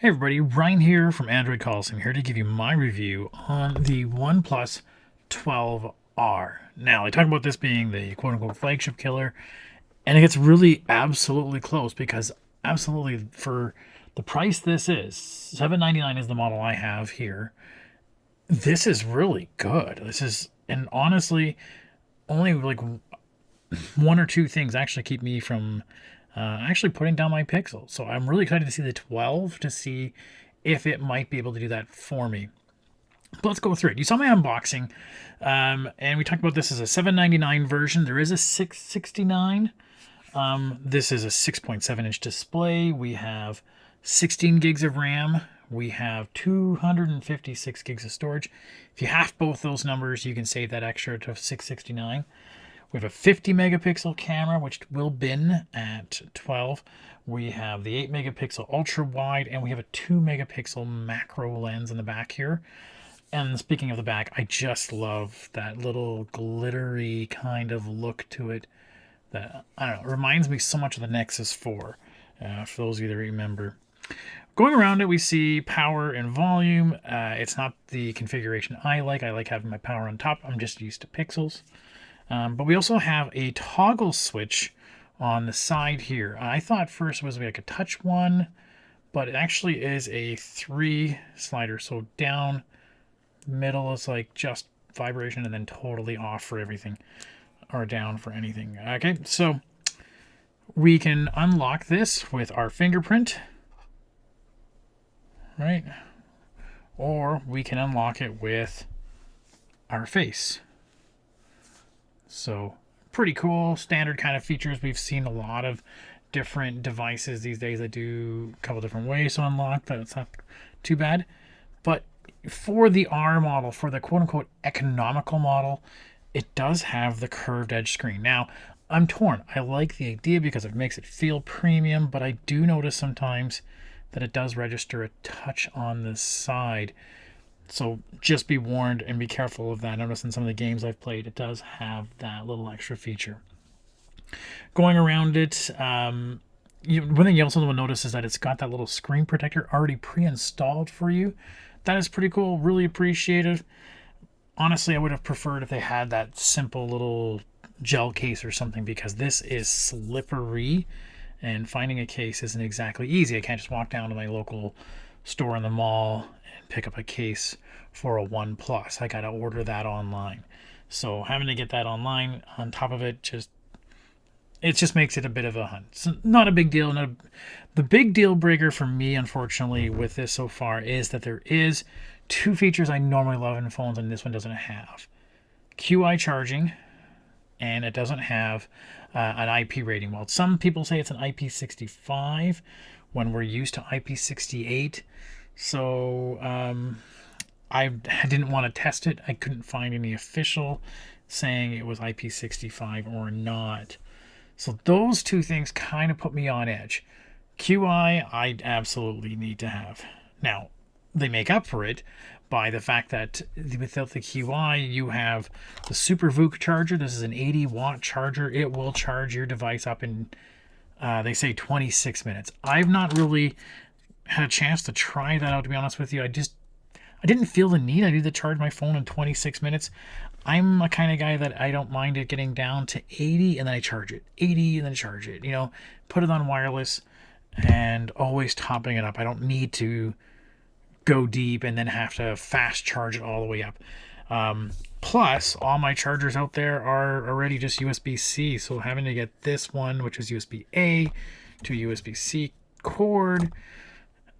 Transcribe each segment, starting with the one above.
Hey everybody, Ryan here from Android Calls. I'm here to give you my review on the OnePlus 12R. Now, I talk about this being the quote-unquote flagship killer, and it gets really absolutely close because absolutely for the price this is, $799 is the model I have here. This is really good. And honestly, only like one or two things actually keep me from actually putting down my Pixel. So I'm really excited to see the 12 to see if it might be able to do that for me. But let's go through it. You saw my unboxing, and we talked about this as a $799 version. There is a $669. This is a 6.7-inch display. We have 16 gigs of RAM. We have 256 gigs of storage. If you half both those numbers, you can save that extra to 669. We have a 50 megapixel camera, which will bin at 12. We have the 8 megapixel ultra wide, and we have a 2 megapixel macro lens in the back here. And speaking of the back, I just love that little glittery kind of look to it. That, I don't know, reminds me so much of the Nexus 4, for those of you that remember. Going around it, we see power and volume. It's not the configuration I like. I like having my power on top. I'm just used to pixels. But we also have a toggle switch on the side here. I thought first it was like a touch one, but it actually is a 3 slider. So down, middle is like just vibration, and then totally off for everything, or down for anything. Okay, so we can unlock this with our fingerprint, right? Or we can unlock it with our face. So pretty cool, standard kind of features. We've seen a lot of different devices these days that do a couple different ways to unlock. That's not too bad. But for the R model, for the quote-unquote economical model, it does have the curved edge screen. Now, I'm torn. I like the idea because it makes it feel premium, but I do notice sometimes that it does register a touch on the side. So just be warned and be careful of that. I notice in some of the games I've played, it does have that little extra feature. Going around it, one thing you also will notice is that it's got that little screen protector already pre-installed for you. That is pretty cool, really appreciative. Honestly, I would have preferred if they had that simple little gel case or something, because this is slippery and finding a case isn't exactly easy. I can't just walk down to my local store in the mall and pick up a case for a OnePlus. I gotta order that online. So having to get that online on top of it just makes it a bit of a hunt. So not a big deal. The big deal breaker for me, unfortunately, with this so far is that there is two features I normally love in phones, and this one doesn't have. QI charging, and it doesn't have an IP rating. Well, some people say it's an IP65 when we're used to IP68. So I didn't want to test it. I couldn't find any official saying it was IP65 or not. So those two things kind of put me on edge. QI, I absolutely need to have. Now, they make up for it by the fact that without the QI, you have the Super VOOC charger. This is an 80-watt charger. It will charge your device up in, they say, 26 minutes. I've not really had a chance to try that out, to be honest with you. I didn't feel the need. I need to charge my phone in 26 minutes. I'm a kind of guy that I don't mind it getting down to 80 and then I charge it. 80 and then charge it. Put it on wireless and always topping it up. I don't need to go deep and then have to fast charge it all the way up. Plus, all my chargers out there are already just USB-C. So having to get this one, which is USB-A to USB-C cord,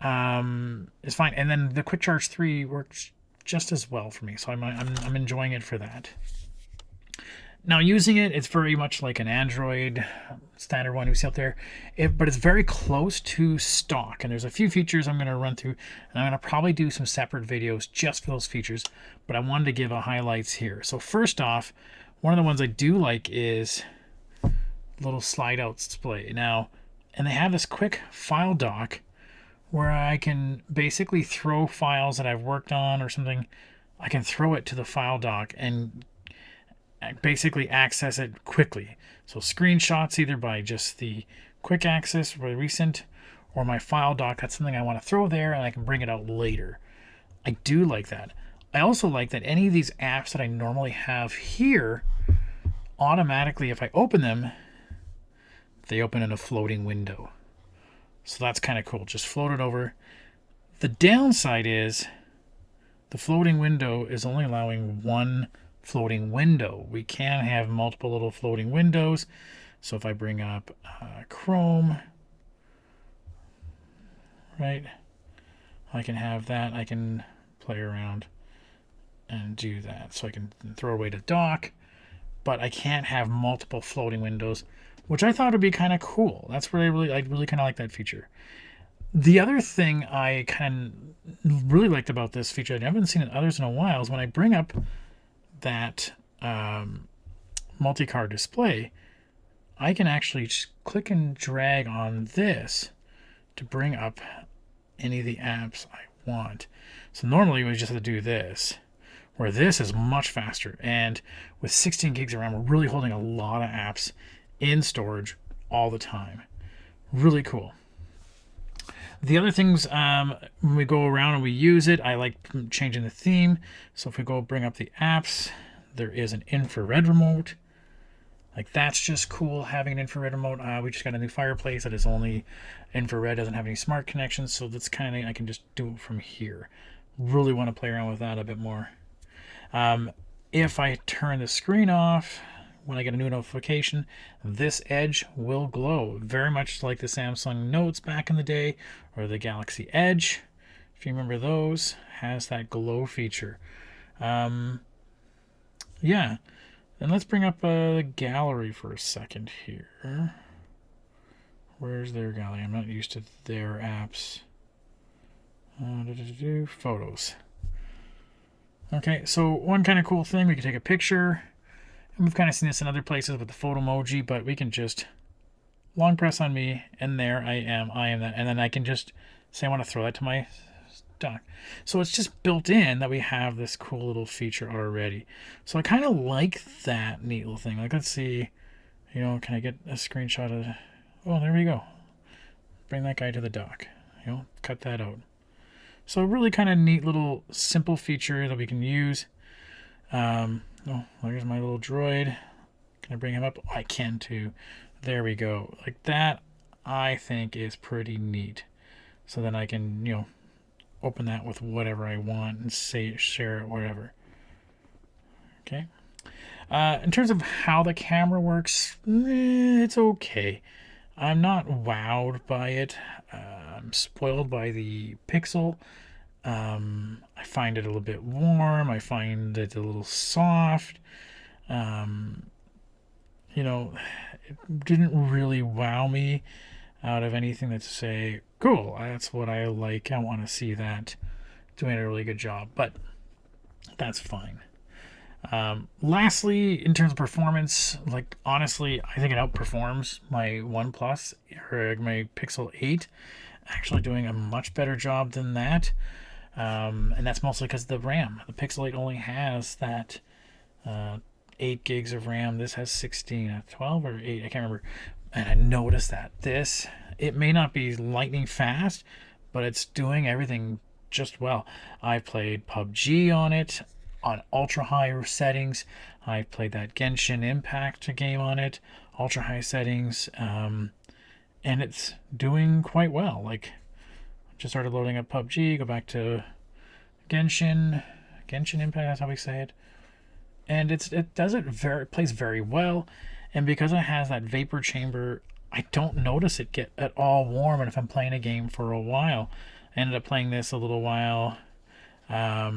is fine. And then the Quick Charge 3 works just as well for me, so I'm enjoying it for that. Now, using it, it's very much like an Android standard one you see out there, but it's very close to stock. And there's a few features I'm going to run through, and I'm going to probably do some separate videos just for those features, but I wanted to give a highlights here. So first off, one of the ones I do like is little slide out display. Now, and they have this quick file dock where I can basically throw files that I've worked on or something. I can throw it to the file dock and basically access it quickly. So screenshots either by just the quick access for recent, or my file dock, that's something I want to throw there and I can bring it out later. I do like that. I also like that any of these apps that I normally have here, automatically, if I open them, they open in a floating window. So that's kind of cool. Just float it over. The downside is the floating window is only allowing one floating window. We can have multiple little floating windows. So if I bring up Chrome, right, I can have that. I can play around and do that. So I can throw away the dock, but I can't have multiple floating windows, which I thought would be kind of cool. That's what I really kind of like that feature. The other thing I kind of really liked about this feature, I haven't seen it others in a while, is when I bring up that multi-card display, I can actually just click and drag on this to bring up any of the apps I want. So normally we just have to do this, where this is much faster. And with 16 gigs of RAM, we're really holding a lot of apps in storage all the time. Really cool. The other things, when we go around and we use it, I like changing the theme. So if we go bring up the apps, there is an infrared remote. Like, that's just cool, having an infrared remote. We just got a new fireplace that is only infrared, doesn't have any smart connections. So that's kind of, I can just do it from here. Really want to play around with that a bit more. If I turn the screen off, when I get a new notification, this edge will glow, very much like the Samsung Notes back in the day, or the Galaxy Edge, if you remember those, has that glow feature. Yeah, and let's bring up the gallery for a second here. Where's their gallery? I'm not used to their apps. Photos. Okay, so one kind of cool thing, we can take a picture. And we've kind of seen this in other places with the photo emoji, but we can just long press on me, and there I am that. And then I can just say I want to throw that to my dock. So it's just built in that we have this cool little feature already. So I kind of like that neat little thing. Like, let's see, can I get a screenshot of, oh, there we go. Bring that guy to the dock, cut that out. So really kind of neat little simple feature that we can use. Oh, there's my little droid. Can I bring him up? Oh, I can too. There we go. Like that, I think is pretty neat. So then I can, open that with whatever I want and share it wherever. Okay. In terms of how the camera works, it's okay. I'm not wowed by it. I'm spoiled by the Pixel. I find it a little bit warm. I find it a little soft. It didn't really wow me out of anything that to say, cool, that's what I like. I want to see that doing a really good job, but that's fine. Lastly, in terms of performance, like, honestly, I think it outperforms my OnePlus or my Pixel 8. Actually doing a much better job than that. And that's mostly because of the RAM. The Pixel 8 only has that 8 gigs of RAM. This has 16, 12 or 8, I can't remember. And I noticed that it may not be lightning fast, but it's doing everything just well. I played PUBG on it on ultra high settings. I played that Genshin Impact game on it, ultra high settings, and it's doing quite well. Like, just started loading up PUBG, go back to Genshin Impact, that's how we say it. And it plays very well. And because it has that vapor chamber, I don't notice it get at all warm. And if I'm playing a game for a while, I ended up playing this a little while at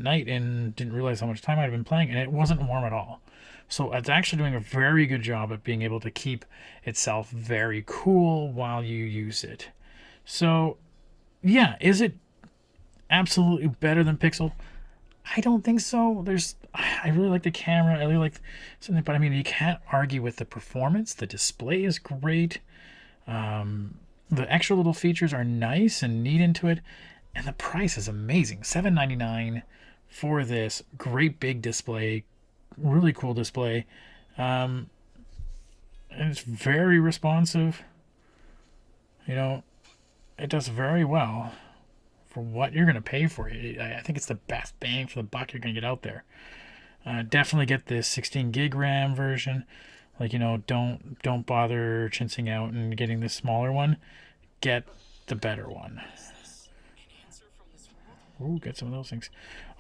night and didn't realize how much time I'd been playing, and it wasn't warm at all. So it's actually doing a very good job at being able to keep itself very cool while you use it. So, yeah, is it absolutely better than Pixel? I don't think so. I really like the camera. I really like something, but I mean, you can't argue with the performance. The display is great. The extra little features are nice and neat into it, and the price is amazing. $799 for this great big display, really cool display, and it's very responsive. you know, it does very well for what you're going to pay for it. I think it's the best bang for the buck you're going to get out there. Definitely get this 16 gig RAM version. Like, don't bother chinsing out and getting the smaller one. Get the better one. Ooh, get some of those things.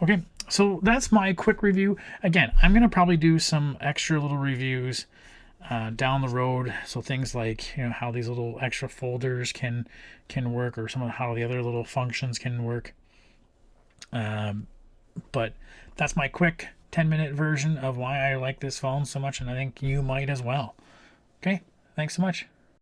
Okay, so that's my quick review. Again, I'm gonna probably do some extra little reviews down the road. So things like how these little extra folders can work, or some of how the other little functions can work. But that's my quick 10-minute version of why I like this phone so much, and I think you might as well. Okay, thanks so much.